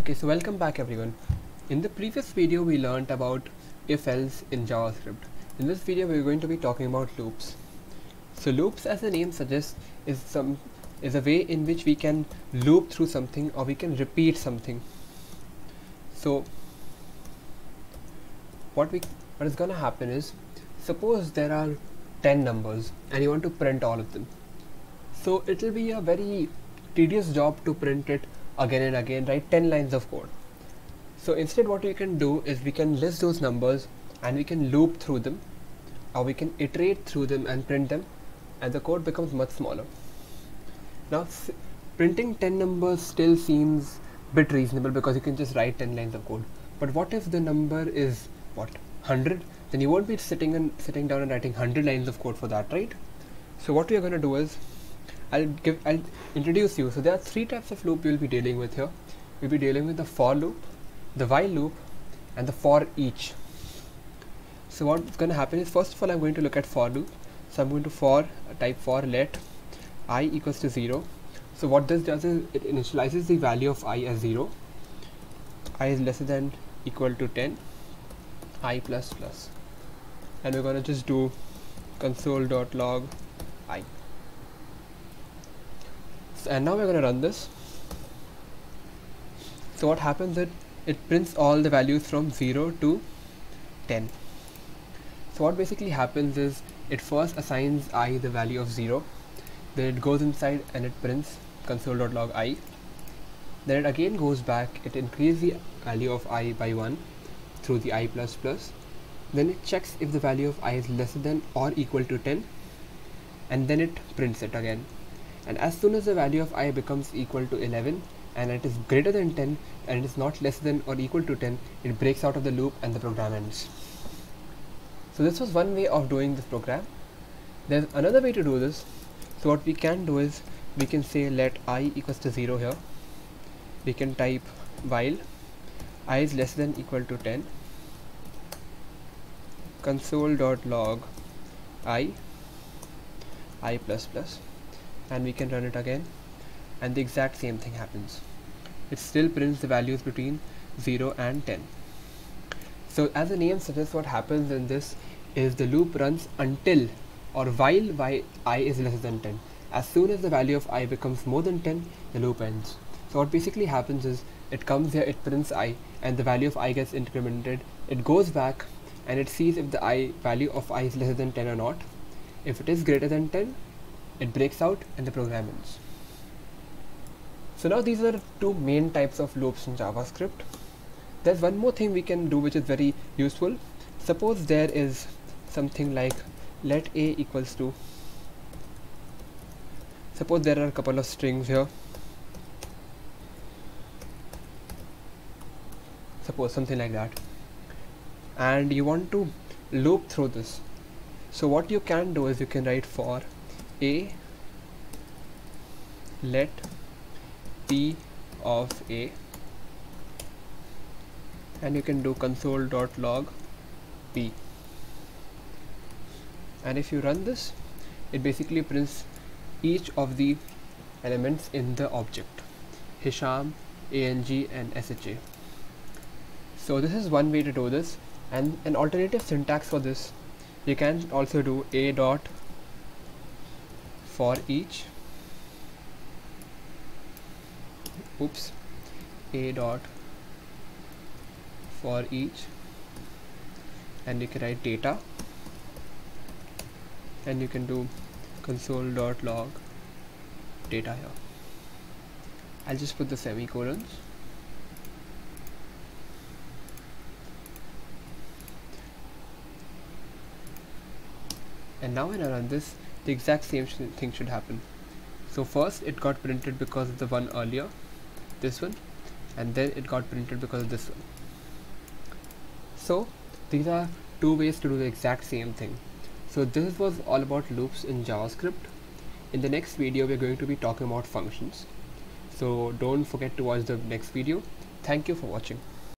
Okay, so welcome back everyone. In the previous video we learned about if-else in JavaScript. In this video we're going to be talking about loops. So loops, as the name suggests, is a way in which we can loop through something or we can repeat something. So what is gonna happen is, suppose there are 10 numbers and you want to print all of them. So it will be a very tedious job to print it again and again, write 10 lines of code. So instead what we can do is we can list those numbers and we can loop through them, or we can iterate through them and print them, and the code becomes much smaller. Now printing 10 numbers still seems a bit reasonable because you can just write 10 lines of code. But what if the number is 100? Then you won't be sitting down and writing 100 lines of code for that, right? So what we are going to do is I'll introduce you. So there are three types of loop we'll be dealing with here. We'll be dealing with the for loop, the while loop, and the for each. So what's going to happen is, first of all, I'm going to look at for loop. So I'm going to type for let I equals to 0. So what this does is it initializes the value of I as 0. I is lesser than equal to 10, I plus plus. And we're going to just do console.log I. And now we're going to run this. So what happens is it prints all the values from 0 to 10. So what basically happens is it first assigns I the value of 0, then it goes inside and it prints console.log I. Then it again goes back, it increases the value of I by 1 through the I plus plus. Then it checks if the value of I is lesser than or equal to 10, and then it prints it again. And as soon as the value of I becomes equal to 11 and it is greater than 10 and it is not less than or equal to 10, it breaks out of the loop and the program ends. So this was one way of doing this program. There's another way to do this. So what we can do is we can say let I equals to 0 here. We can type while I is less than equal to 10, console.log I plus plus, and we can run it again, and the exact same thing happens. It still prints the values between 0 and 10. So as the name suggests, what happens in this is the loop runs until or while I is less than 10. As soon as the value of I becomes more than 10, the loop ends. So what basically happens is it comes here, it prints I, and the value of I gets incremented. It goes back and it sees if the value of I is lesser than 10 or not. If it is greater than 10, it breaks out and the program ends. So now these are two main types of loops in JavaScript. There's one more thing we can do which is very useful. Suppose there is something like let A equals to, suppose there are a couple of strings here, suppose something like that, and you want to loop through this. So what you can do is you can write for A let P of A, and you can do console.log P, and if you run this, it basically prints each of the elements in the object, Hisham, ANG and SHA. So this is one way to do this, and an alternative syntax for this, you can also do A dot for each, A dot for each, and you can write data, and you can do console.log data here. I'll just put the semicolons. And now when I run this, the exact same thing should happen. So first it got printed because of the one earlier, this one, and then it got printed because of this one. So these are two ways to do the exact same thing. So this was all about loops in JavaScript. In the next video we're going to be talking about functions. So don't forget to watch the next video. Thank you for watching.